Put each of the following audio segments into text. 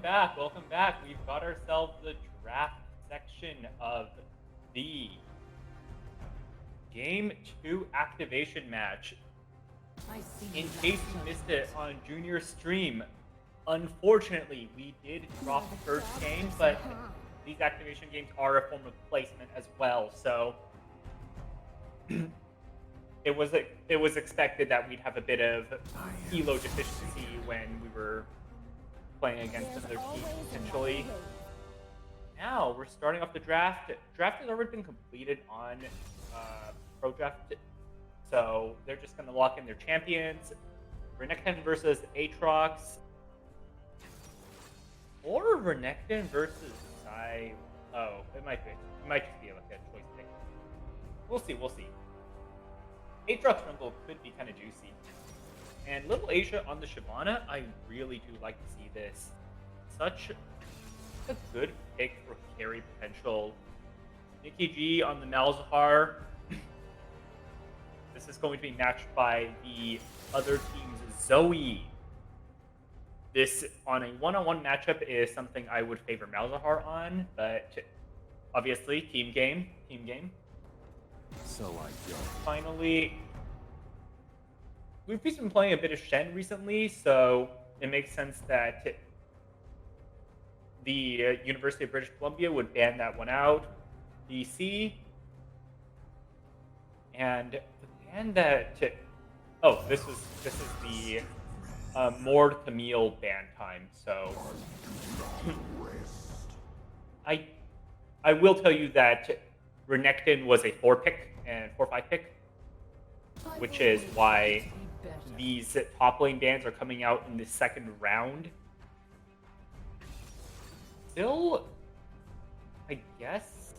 back. Welcome back. We've got ourselves the draft section of the Game 2 activation match. I see In you case like you to missed it on Junior stream, unfortunately, we did drop the first game, but these activation games are a form of placement as well. So it was expected that we'd have a bit of elo deficiency when we were playing against another team potentially. Now we're starting off the draft. Draft has already been completed on Pro Draft, so they're just going to lock in their champions. Renekton versus Aatrox, or Renekton versus Sai. Oh, it might just be like a choice pick. We'll see. Aatrox jungle could be kind of juicy. And Little Asia on the Shyvana, I really do like to see this. Such a good pick for carry potential. Nikki G on the Malzahar. This is going to be matched by the other team's Zoe. This, on a one-on-one matchup, is something I would favor Malzahar on, but obviously, team game. So I go. Finally, we've been playing a bit of Shen recently, so it makes sense that the University of British Columbia would ban that one out. BC. And the ban that... Oh, this is the more Camille ban time, so... I will tell you that Renekton was a 4-pick and 4-5 pick, which is why these top lane bans are coming out in the second round. Still, I guess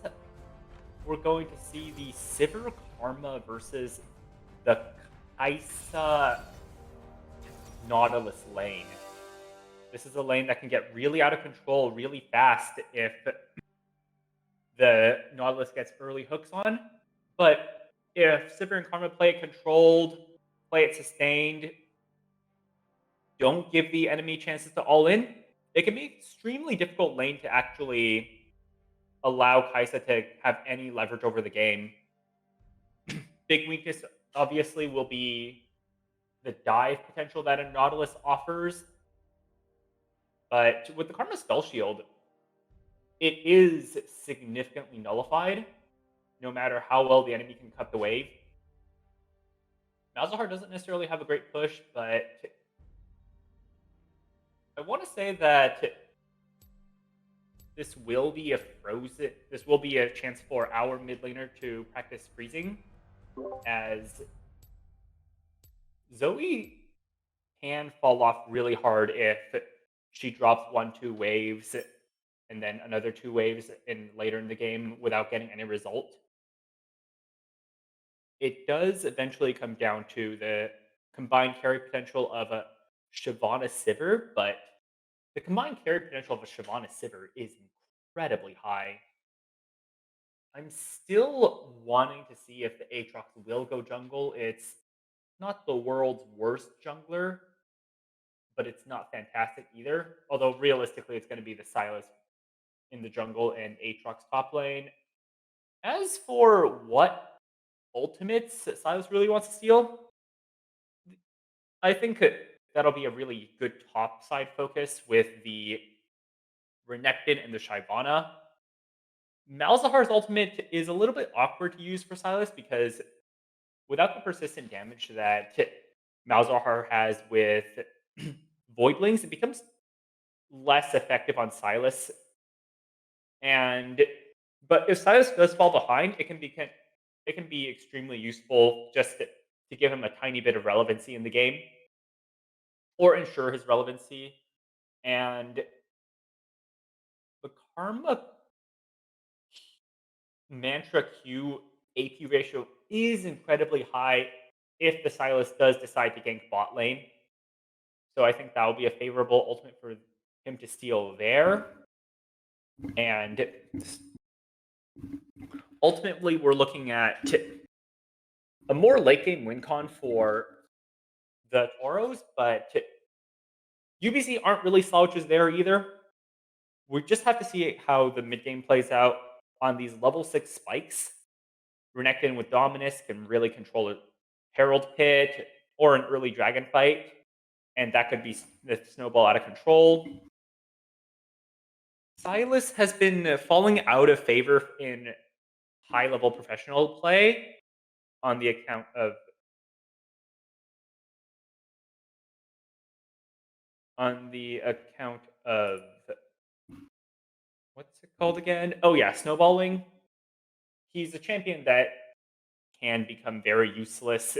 we're going to see the Sivir Karma versus the Kaisa Nautilus lane. This is a lane that can get really out of control really fast if the Nautilus gets early hooks on. But if Sivir and Karma play it controlled, play it sustained, don't give the enemy chances to all in, it can be an extremely difficult lane to actually allow Kaisa to have any leverage over the game. Big weakness, obviously, will be the dive potential that a Nautilus offers. But with the Karma Spell Shield, it is significantly nullified, no matter how well the enemy can cut the wave. Malzahar doesn't necessarily have a great push, but I want to say that this will be a chance for our mid laner to practice freezing, as Zoe can fall off really hard if she drops 1-2 waves and then another 2 waves later in the game without getting any result. It does eventually come down to the combined carry potential of a Shyvana Sivir, but the combined carry potential of a Shyvana Sivir is incredibly high. I'm still wanting to see if the Aatrox will go jungle. It's not the world's worst jungler, but it's not fantastic either. Although realistically, it's going to be the Sylas in the jungle and Aatrox top lane. As for what ultimates Sylas really wants to steal, I think that'll be a really good top side focus with the Renekton and the Shyvana. Malzahar's ultimate is a little bit awkward to use for Sylas because without the persistent damage that Malzahar has with Voidlings, it becomes less effective on Sylas. But if Sylas does fall behind, it can be extremely useful just to give him a tiny bit of relevancy in the game, or ensure his relevancy. And the Karma Mantra Q AP ratio is incredibly high if the Sylas does decide to gank bot lane. So I think that will be a favorable ultimate for him to steal there. And ultimately, we're looking at a more late game win con for the Toros, but UBC aren't really slouches there either. We just have to see how the mid game plays out on these level 6 spikes. Renekton with Dominus can really control a Herald Pit or an early Dragon fight, and that could be the snowball out of control. Silas has been falling out of favor in high level professional play on the account of what's it called again? Oh yeah, snowballing. He's a champion that can become very useless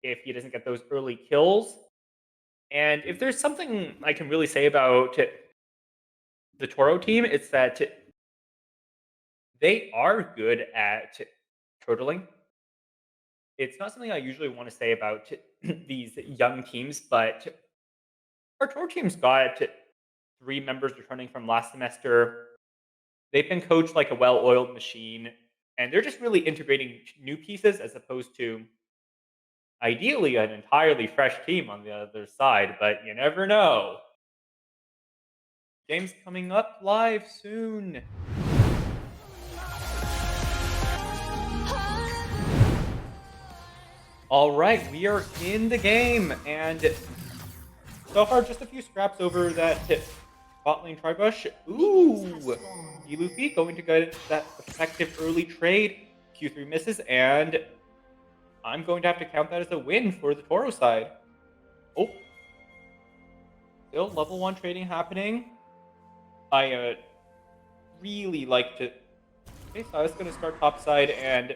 if he doesn't get those early kills. And if there's something I can really say about the Toro team, it's that they are good at turtling. It's not something I usually want to say about these young teams, but our Toro team's got 3 members returning from last semester. They've been coached like a well-oiled machine, and they're just really integrating new pieces as opposed to ideally an entirely fresh team on the other side, but you never know. Game's coming up live soon. All right, we are in the game, and so far just a few scraps over that bot lane Tribush. Ooh, Luffy going to get that effective early trade. Q3 misses, and I'm going to have to count that as a win for the Toro side. Oh, still level 1 trading happening. I really like to... Okay, so I was going to start topside, and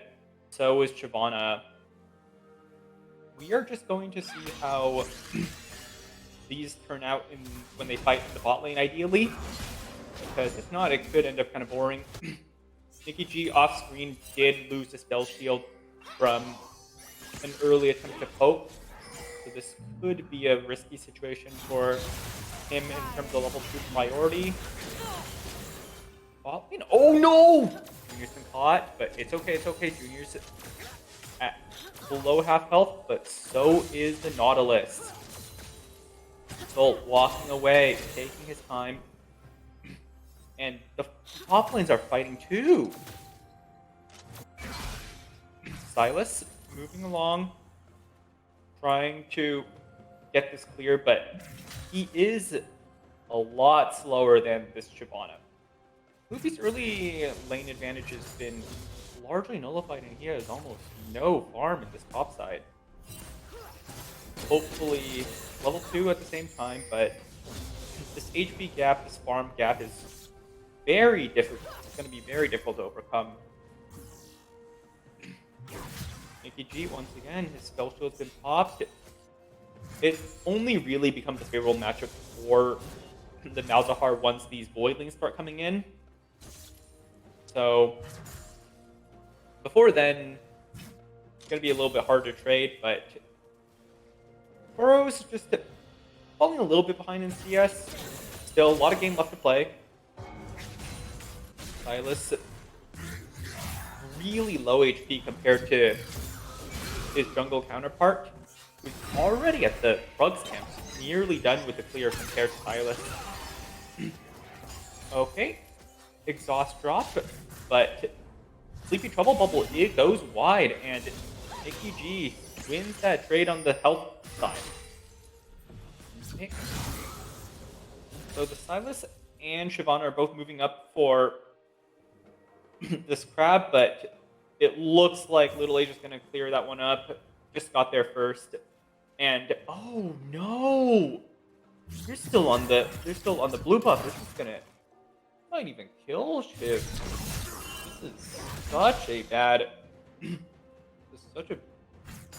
so is Shyvana. We are just going to see how these turn out when they fight in the bot lane, ideally. Because if not, it could end up kind of boring. NECC off screen did lose the spell shield from an early attempt to poke. So this could be a risky situation for him in terms of level 2 priority. Bot lane. Oh no! Junior's been caught, but it's okay, it's okay. Junior's at below half health, but so is the Nautilus. Soul walking away, taking his time. And the top lanes are fighting too. Silas moving along, trying to get this clear, but he is a lot slower than this Shyvana. Luffy's early lane advantage has been largely nullified, and he has almost no farm in this top side. Hopefully level 2 at the same time, but this HP gap, this farm gap is very difficult. It's going to be very difficult to overcome. NECC, once again, his spell shield's been popped. It only really becomes a favorable matchup for the Malzahar once these Voidlings start coming in. So, before then, it's going to be a little bit harder to trade, but Toro's just falling a little bit behind in CS. Still, a lot of game left to play. Silas, really low HP compared to his jungle counterpart, who's already at the Rugs camp, nearly done with the clear compared to Silas. Okay, exhaust drop, but Sleepy Trouble Bubble, it goes wide, and NECC wins that trade on the health side. Okay. So the Silas and Shyvana are both moving up for this crab, but it looks like Little Age is going to clear that one up. Just got there first. And oh no! They're still on the blue buff. This is gonna might even kill Shiv. This is such a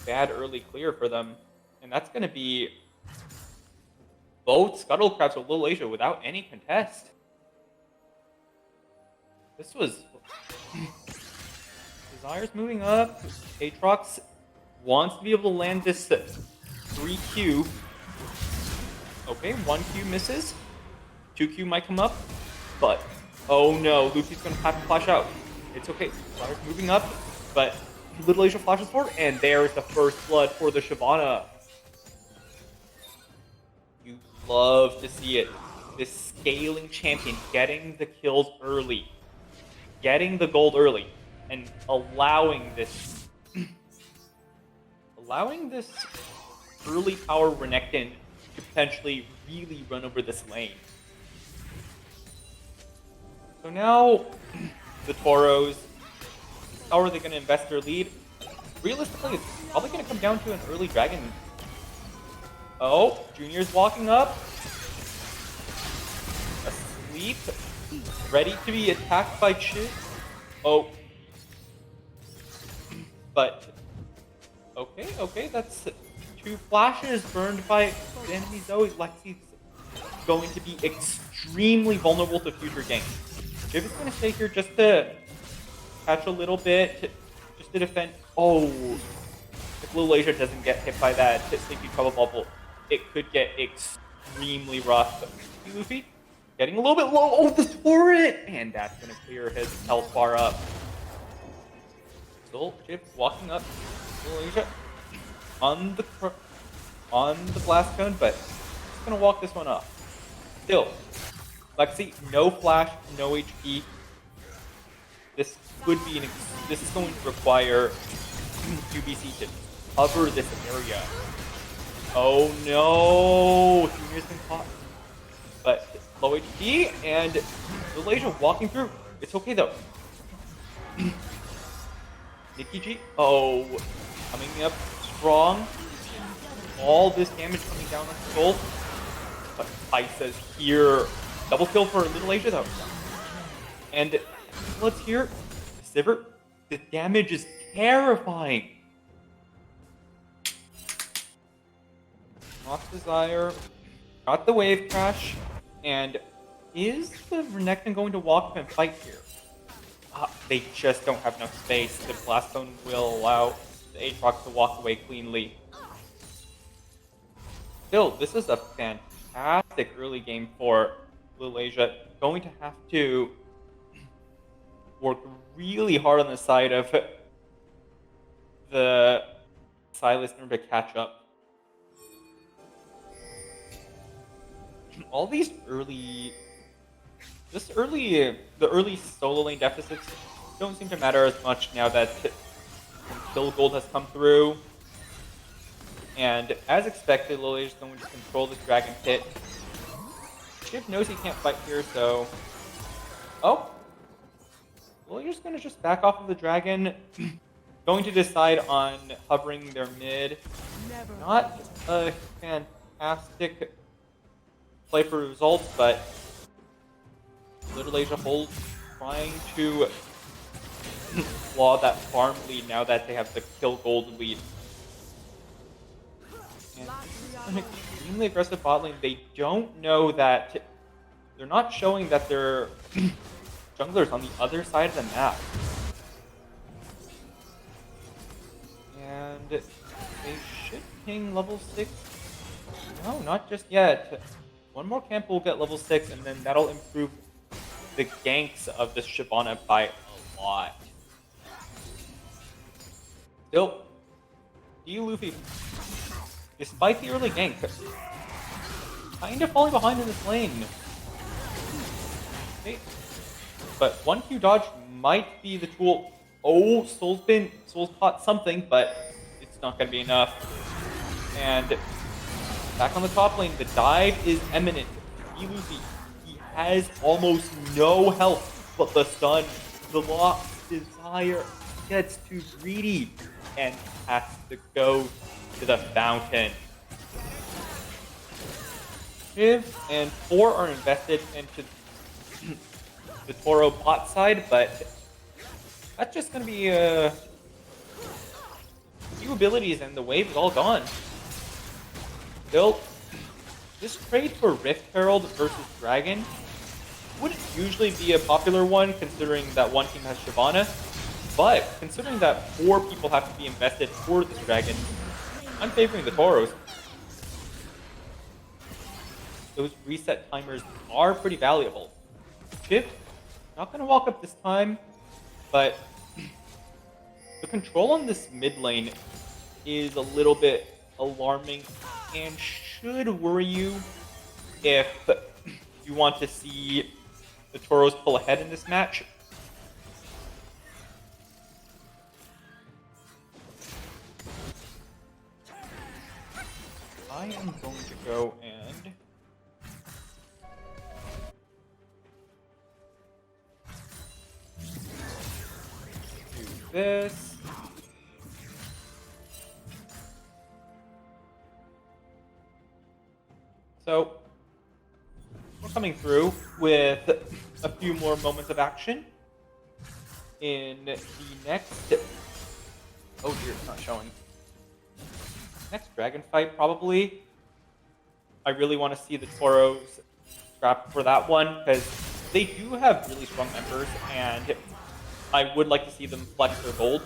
bad early clear for them. And that's gonna be both Scuttle Crabs with Little Asia without any contest. This was Desire's moving up. Aatrox wants to be able to land this 3Q. Okay, 1Q misses. 2Q might come up, but oh no, Luffy's gonna have to flash out. It's okay. Desire's moving up, but Little Asia flashes forward, and there's the first blood for the Shyvana. You love to see it. this scaling champion getting the kills early, getting the gold early, and allowing this early power Renekton to potentially really run over this lane. So now the Toros, how are they going to invest their lead? Realistically, it's probably going to come down to an early dragon. Oh, Junior's walking up. Asleep. Ready to be attacked by Chiz. Oh. But, okay, that's 2 flashes burned by the enemy Zoe. Lexi's going to be extremely vulnerable to future ganks. Jiv is going to stay here just to catch a little bit, just to defend. Oh, if Little Asia doesn't get hit by that safety trouble bubble, it could get extremely rough. Luffy getting a little bit low. Oh, the turret! And that's going to clear his health bar up. Still, Jiv walking up. Little Asia on the blast cone, but just going to walk this one off. Still, Lexi, no flash, no HP. This is going to require UBC to cover this area. Oh no! Junior's been caught. But low HP and Malaysia walking through. It's okay though. Nikki G. Oh, coming up strong. All this damage coming down on the soul. But Isa's here. Double kill for Little Asia though. And let's hear Sivert. The damage is terrifying. Lost Desire. Got the wave crash. And is the Renekton going to walk up and fight here? They just don't have enough space. The Blast Zone will allow the Aatrox to walk away cleanly. Still, this is a fantastic early game for Little Asia. Going to have to work really hard on the side of the Silas in order to catch up. All these the early solo lane deficits don't seem to matter as much now that kill gold has come through. And as expected, Lily is going to control this dragon pit. Shiv knows he can't fight here, so... Oh! Lily's going to just back off of the dragon. Going to decide on hovering their mid. Not a fantastic play for results, but Little Asia holds trying to claw that farm lead now that they have the kill gold lead. And an extremely aggressive bot lane. They don't know that they're not showing that they're junglers on the other side of the map. And they should ping level 6. No, not just yet. One more camp will get level 6, and then that'll improve the ganks of this Shyvana by a lot. Still, Luffy, despite the early gank, kind of falling behind in this lane. Okay. But 1Q dodge might be the tool. Oh, Soul's caught something, but it's not going to be enough. And back on the top lane, the dive is imminent. Luffy, he has almost no health, but the stun, the Lost Desire gets too greedy and has to go to the fountain. Shiv and 4 are invested into the Toro bot side, but that's just going to be a few abilities and the wave is all gone. Still, this trade for Rift Herald versus Dragon wouldn't usually be a popular one considering that one team has Shyvana, but considering that 4 people have to be invested for the Dragon, I'm favoring the Toros. Those reset timers are pretty valuable. Shiv, not going to walk up this time, but the control on this mid lane is a little bit alarming and should worry you if You want to see the Toros pull ahead in this match. I am going to go and do this. So we're coming through with a few more moments of action in the next. Oh dear, it's not showing. Next dragon fight, probably. I really want to see the Toros scrap for that one because they do have really strong members, and I would like to see them flex their gold.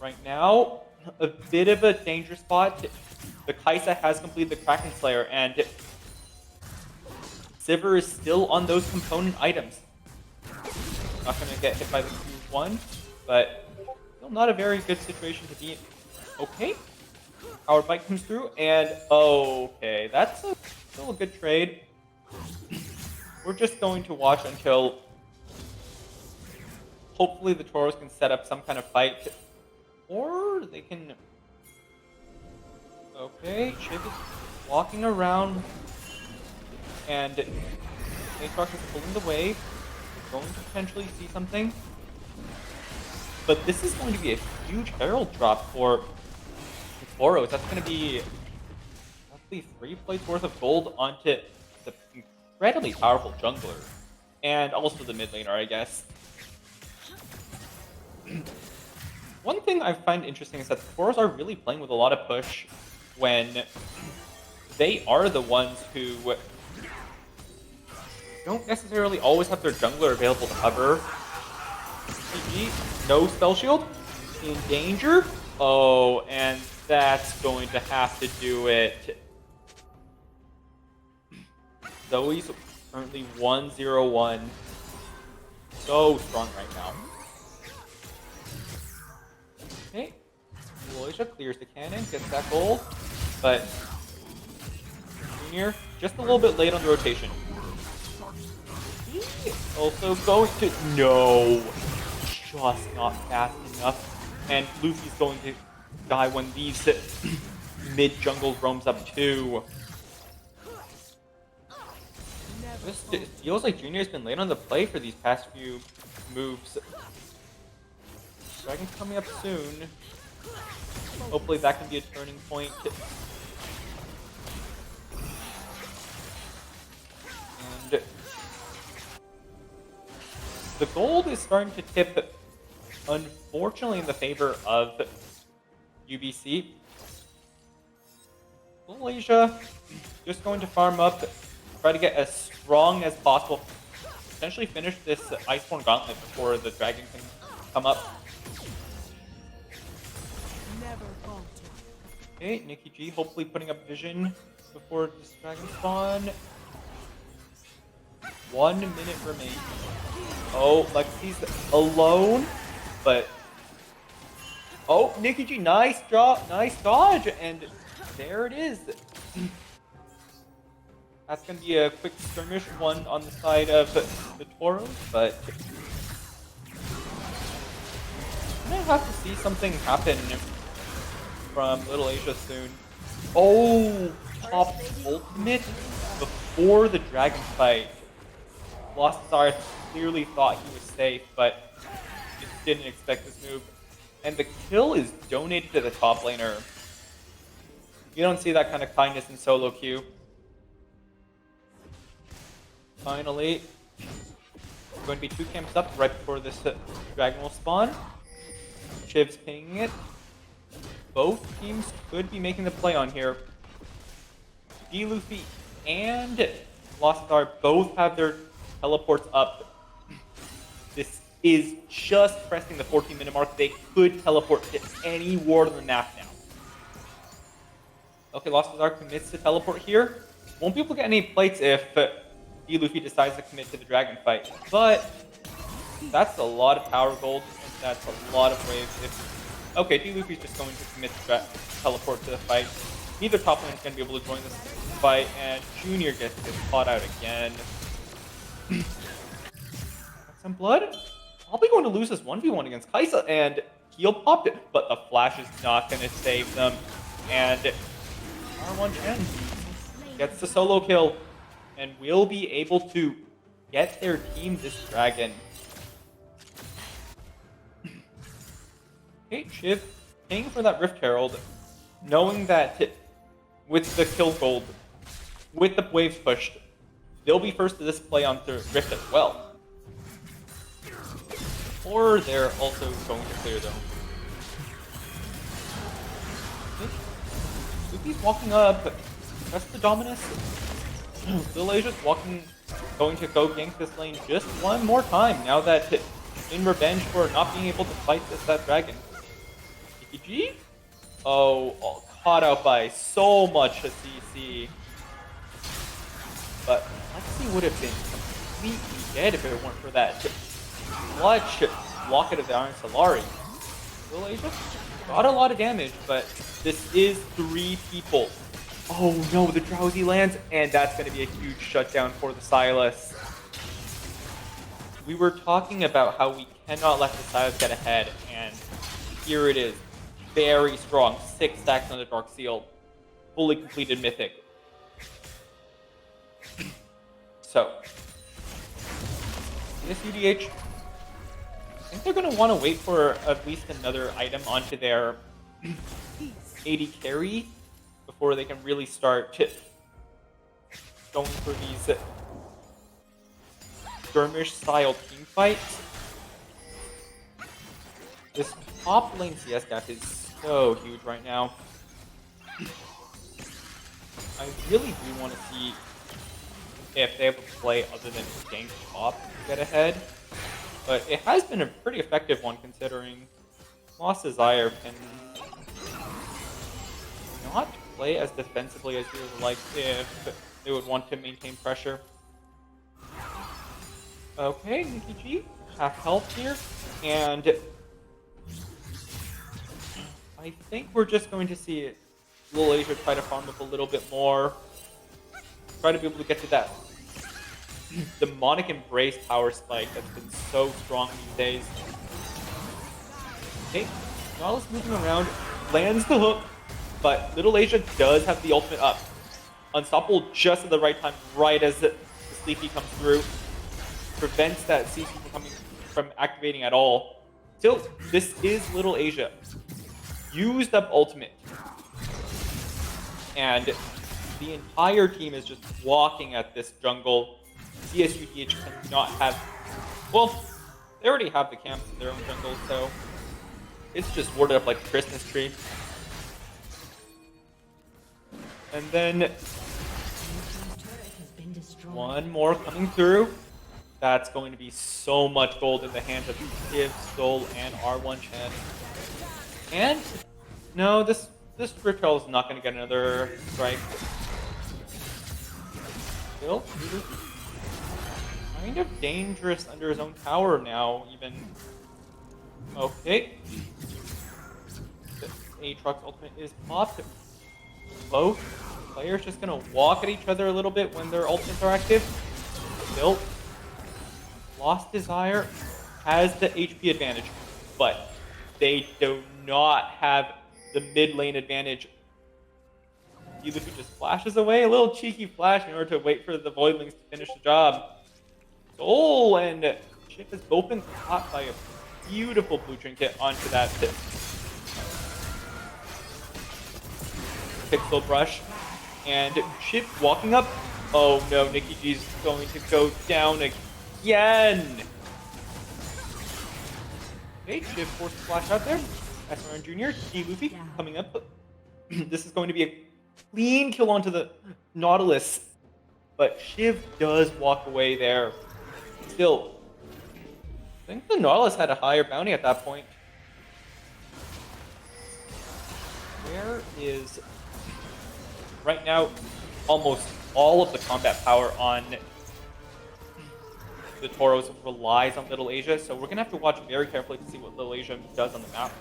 Right now, a bit of a danger spot. The Kaisa has completed the Kraken Slayer, and Sivir is still on those component items. Not going to get hit by the Q1, but still not a very good situation to be in. Okay. Power Bite comes through, and okay, that's still a good trade. We're just going to watch until hopefully the Toros can set up some kind of fight, or they can. Okay, Chip is walking around, and Aatrox is pulling the wave. We're going to potentially see something, but this is going to be a huge Herald drop for Toros. That's going to be roughly 3 plates worth of gold onto the incredibly powerful jungler. And also the mid laner, I guess. One thing I find interesting is that the Toros are really playing with a lot of push when they are the ones who don't necessarily always have their jungler available to cover. GG, no spell shield, in danger. Oh, and that's going to have to do it. Zoe's currently 1-0-1. So strong right now. Okay. Aloysia clears the cannon, gets that gold. But Junior, just a little bit late on the rotation. Also going to... No! Just not fast enough. And Luffy's going to die when these mid-jungle roams up too. It feels like Junior's been late on the play for these past few moves. Dragon's coming up soon. Hopefully that can be a turning point. And the gold is starting to tip, unfortunately, in the favor of UBC. Malaysia just going to farm up, try to get as strong as possible, potentially finish this Iceborne Gauntlet before the dragon can come up. Okay, NECC hopefully putting up vision before this dragon spawn. 1 minute remains. Oh, Lexi's alone, but oh, NECC, nice drop, nice dodge, and there it is. That's going to be a quick skirmish one on the side of the Toros, but I'm going to have to see something happen from Little Asia soon. Oh, popped ultimate before the dragon fight. Lost Zarth clearly thought he was safe, but just didn't expect this move. And the kill is donated to the top laner. You don't see that kind of kindness in solo queue. Finally, going to be 2 camps up right before this dragon will spawn. Chiv's pinging it. Both teams could be making the play on here. D-Luffy and Lost Star both have their teleports up. This is just pressing the 14-minute mark. They could teleport to any ward on the map now. Okay, Lost Star commits to teleport here. Won't be able to get any plates if D-Luffy decides to commit to the dragon fight. But that's a lot of power gold, and that's a lot of waves. Okay, D-Luffy's just going to commit to teleport to the fight. neither top lane is going to be able to join this fight, and Junior gets caught out again. Some blood. Probably going to lose this 1v1 against Kaisa, and he'll pop it, but the flash is not going to save them. And R110 gets the solo kill, and will be able to get their team this dragon. Okay, Shiv paying for that Rift Herald, knowing that with the kill gold, with the waves pushed, they'll be first to this play onto Rift as well. Or they're also going to clear them. Luffy's walking up. That's the Dominus. Lil Asia's going to go gank this lane just one more time now that in revenge for not being able to fight that dragon. EKG? Oh, caught out by so much a CC. But Lexi would have been completely dead if it weren't for that clutch Locket of the Iron Solari. Lil Asia got a lot of damage, but this is 3 people. Oh no, the Drowsy lands, and that's going to be a huge shutdown for the Sylas. We were talking about how we cannot let the Sylas get ahead, and here it is. Very strong. 6 stacks on the Dark Seal. Fully completed Mythic. So, CSUDH, I think they're going to want to wait for at least another item onto their AD carry before they can really start going for these skirmish-style team fights. This top lane CS gap is so huge right now. I really do want to see if they have a play other than gank top to get ahead. But it has been a pretty effective one considering Lost Desire can not play as defensively as you would like if they would want to maintain pressure. Okay, Nikki G, half health here, and I think we're just going to see Lil Asia try to farm up a little bit more, try to be able to get to that demonic embrace power spike that's been so strong these days. Okay, Nautilus moving around, lands the hook, but Little Asia does have the ultimate up. Unstoppable just at the right time, right as the Sleepy comes through. Prevents that CC from activating at all. Still, this is Little Asia. Used up ultimate. And the entire team is just walking at this jungle. CSUDH cannot have... Well, they already have the camps in their own jungle, so it's just warded up like a Christmas tree. And then one more coming through. That's going to be so much gold in the hands of Kiv, Soul, and R110. And no, this Ritual is not going to get another strike. Still, kind of dangerous under his own tower now, even. Okay. The Aatrox ultimate is popped. Both players just going to walk at each other a little bit when their ultimates are active. Still, Lost Desire has the HP advantage, but they do not have the mid lane advantage. Either he just flashes away, a little cheeky flash in order to wait for the Voidlings to finish the job. Soul and Chip has both been caught by a beautiful blue trinket onto that Pixel Brush. And Chip walking up. Oh no, Nikki G's going to go down again. Okay, Chip forced a flash out there. SRN Jr., G Luffy coming up. This is going to be a clean kill onto the Nautilus. But Shiv does walk away there. Still, I think the Nautilus had a higher bounty at that point. Where is... Right now, almost all of the combat power on the Tauros relies on Little Asia, so we're going to have to watch very carefully to see what Little Asia does on the map.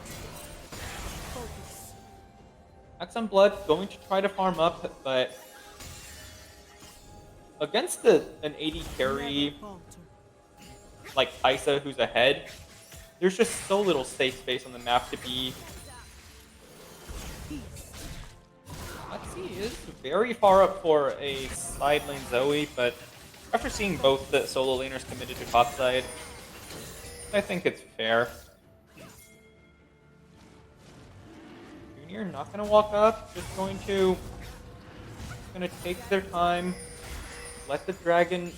Axon Blood going to try to farm up, but against an AD carry like Kaisa who's ahead, there's just so little safe space on the map to be. Lexi is very far up for a side lane Zoe, but after seeing both the solo laners committed to top side, I think it's fair. Junior not gonna walk up, just gonna take their time, let the dragon,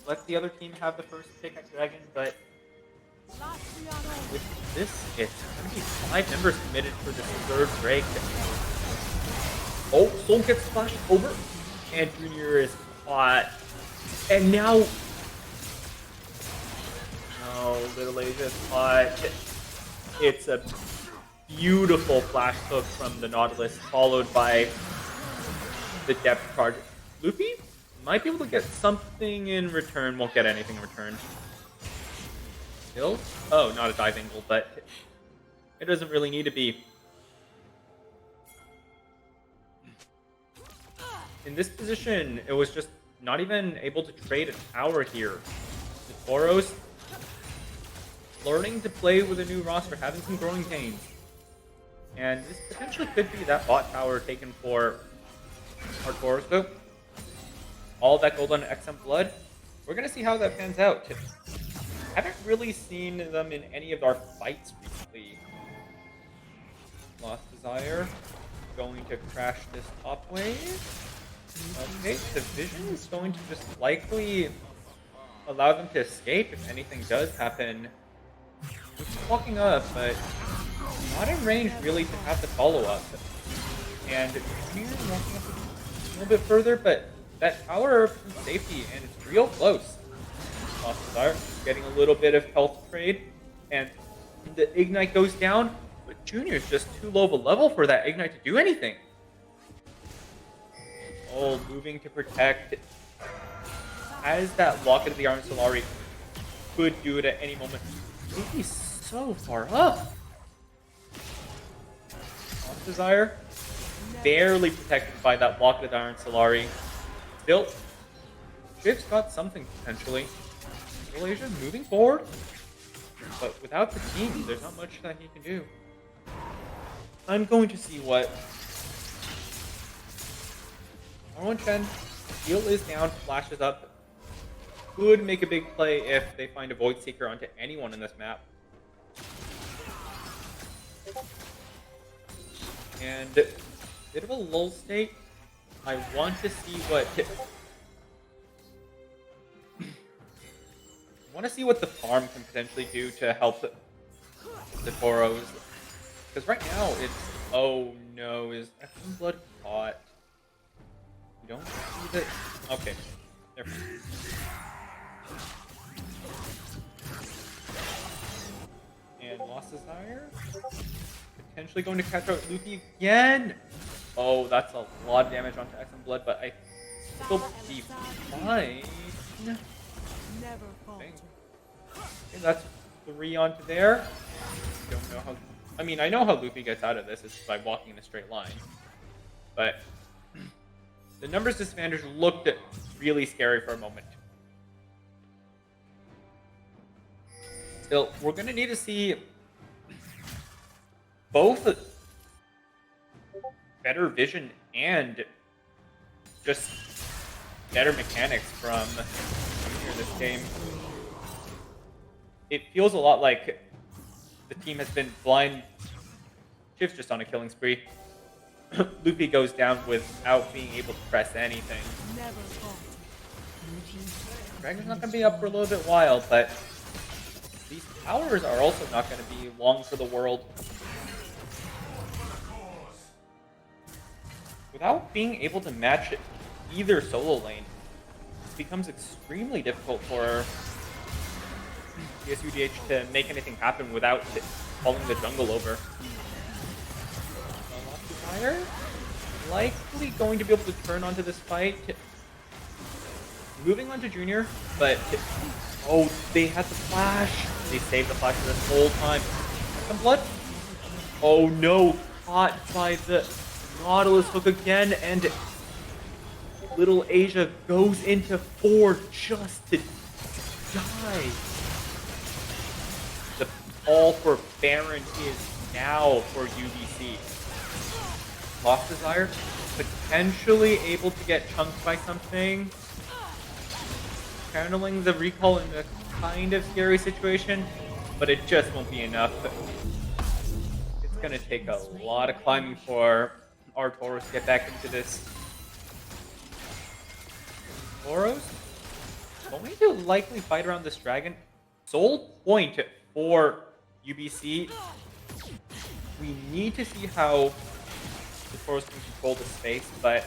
let the other team have the first pick at dragon, but with this, it's gonna be 5 members committed for this third break. Oh, Soul gets splashed over, and Junior is caught, and now. Oh, Little Asia's caught. It's a beautiful flash hook from the Nautilus, followed by the depth charge. Luffy might be able to get something in return. Won't get anything in return. Still? Oh, not a dive angle, but it doesn't really need to be. In this position, it was just not even able to trade a tower here. The Toros learning to play with a new roster, having some growing pains. And this potentially could be that bot tower taken for our Toros, though. All that gold on XM Blood. We're going to see how that pans out. Haven't really seen them in any of our fights recently. Lost Desire. Going to crash this top wave. Okay, the Vision is going to just likely allow them to escape if anything does happen. Just walking up, but not in range really to have the follow-up. And here, walking up a little bit further, but that tower from safety, and it's real close. Lost Desire getting a little bit of health trade, and the Ignite goes down, but Junior's just too low of a level for that Ignite to do anything. Oh, moving to protect. As that Locket of the Iron Solari could do it at any moment. He's so far up. Lost Desire, barely protected by that Locket of the Iron Solari. Still, Jiv's got something potentially. Malaysia moving forward, but without the team, there's not much that he can do. I'm going to see what R1 Chen, heal is down, flashes up. Could make a big play if they find a Void Seeker onto anyone in this map. And bit of a lull state. I want to see what the farm can potentially do to help the Toros. Because right now it's, oh no, is XM Blood caught? You don't see that. Okay, there. And Lost Desire potentially going to catch out Luffy again. Oh, that's a lot of damage onto XM Blood, but I still be fine. Okay, that's 3 onto there. Don't know how. I mean, I know how Luffy gets out of this is by walking in a straight line, but the numbers disadvantage looked really scary for a moment. Still, we're gonna need to see both better vision and just better mechanics from Junior this game. It feels a lot like the team has been blind. Chiv's just on a killing spree. Luffy goes down without being able to press anything. Dragon's not going to be up for a little bit while, but these towers are also not going to be long for the world. Without being able to match either solo lane, it becomes extremely difficult for CSUDH to make anything happen without calling the jungle over. Lost Desire likely going to be able to turn onto this fight. Moving on to Junior, but oh, they had the flash. They saved the flash for this whole time. Some blood Oh no, caught by the Nautilus hook again, and Little Asia goes into 4 just to die. The call for Baron is now for UBC. Lost Desire, potentially able to get chunked by something. Channeling the recall in a kind of scary situation, but it just won't be enough. It's gonna take a lot of climbing for our Tauros to get back into this. Tauros going to likely fight around this dragon. Sole point for UBC. We need to see how the Tauros can control the space, but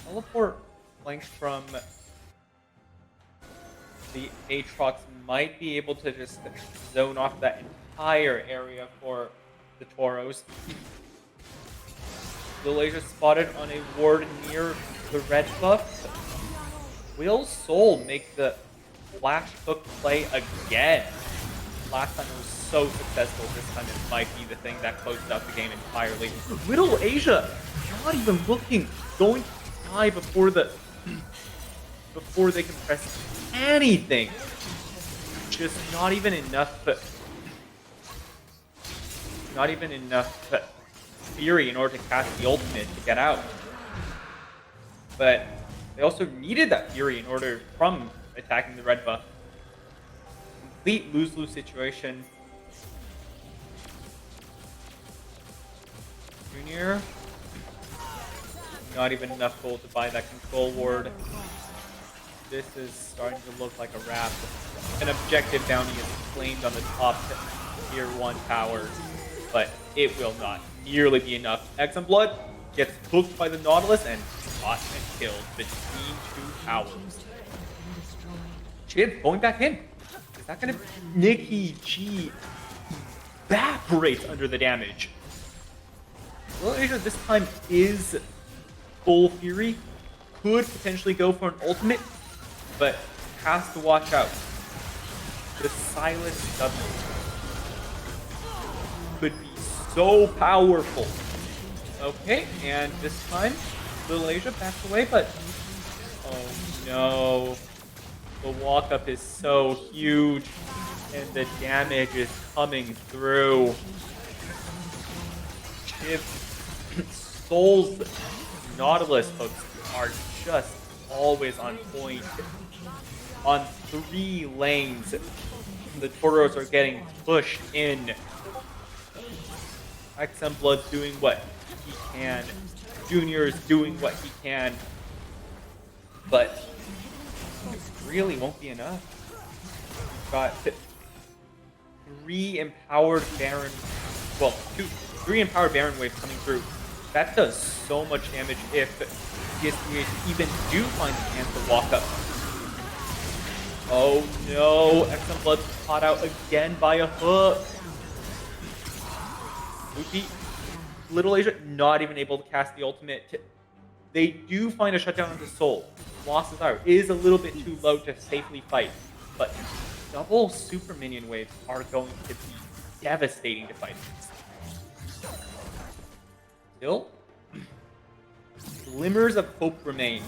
teleport flanked from the Aatrox might be able to just zone off that entire area for the Tauros. Little Asia spotted on a ward near the red buff. Will Soul make the flash hook play again? Last time it was so successful, this time it might be the thing that closed out the game entirely. Little Asia not even looking, going to die before they can press anything. Just not even enough Fury in order to cast the ultimate to get out. But they also needed that Fury in order from attacking the red buff. Complete lose-lose situation. Junior, not even enough gold to buy that control ward. This is starting to look like a wrap. An objective bounty is claimed on the top tier 1 tower, but it will not nearly be enough. Exxon Blood gets hooked by the Nautilus and caught and killed between 2 towers. Chib going back in. Is that gonna... Nikki G evaporates under the damage. Little Asia this time is full Fury. Could potentially go for an ultimate, but has to watch out. The Silas W could be so powerful. Okay, and this time, Little Asia backs away, but oh no. The walk-up is so huge, and the damage is coming through. If Soul's Nautilus hooks are just always on point. On 3 lanes, the Tauros are getting pushed in. XM Blood's doing what he can. Junior is doing what he can. But it really won't be enough. We've got 3 empowered Baron... Well, 3 empowered Baron waves coming through. That does so much damage if CSUDH even do find a chance to walk up. Oh no, XM Blood's caught out again by a hook. Luffy, Little Asia not even able to cast the ultimate. They do find a shutdown onto Soul. Lost Desire is a little bit too low to safely fight, but double super minion waves are going to be devastating to fight against. Still, glimmers of hope remain.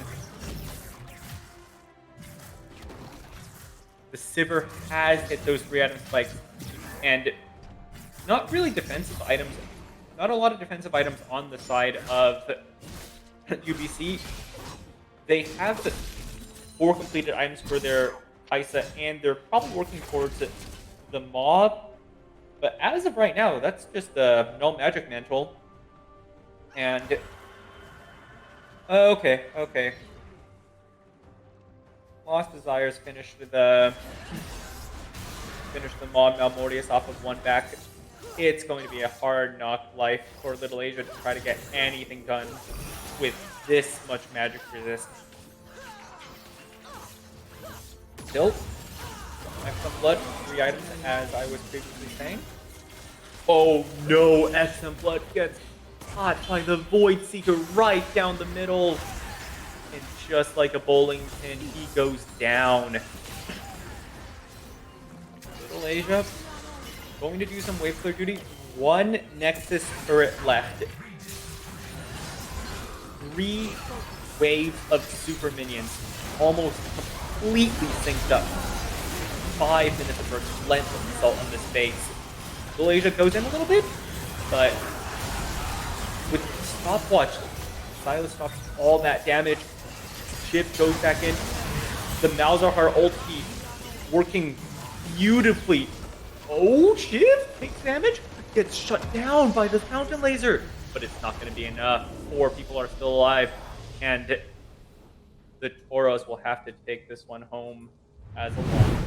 The Sivir has hit those 3-item spikes, and not really defensive items, not a lot of defensive items on the side of UBC. They have 4 completed items for their Kaisa, and they're probably working towards the mob. But as of right now, that's just the Null Magic Mantle. And okay. Lost Desires finished the mob Malmortius off of 1 back. It's going to be a hard knock life for Little Asia to try to get anything done with this much magic resist. Still, XM Blood, 3 items as I was previously saying. Oh no, XM Blood gets caught by the Void Seeker right down the middle. And just like a bowling pin, he goes down. Little Asia Going to do some wave clear duty. One Nexus turret left. 3 waves of super minions. Almost completely synced up. 5 minutes of relentless assault on this base. Malaysia goes in a little bit, but with stopwatch, Silas stops all that damage. Shiv goes back in. The Malzahar ulti working beautifully. Oh, Shiv takes damage, gets shut down by the fountain laser, but it's not going to be enough. 4 people are still alive, and the Toros will have to take this one home as a loss.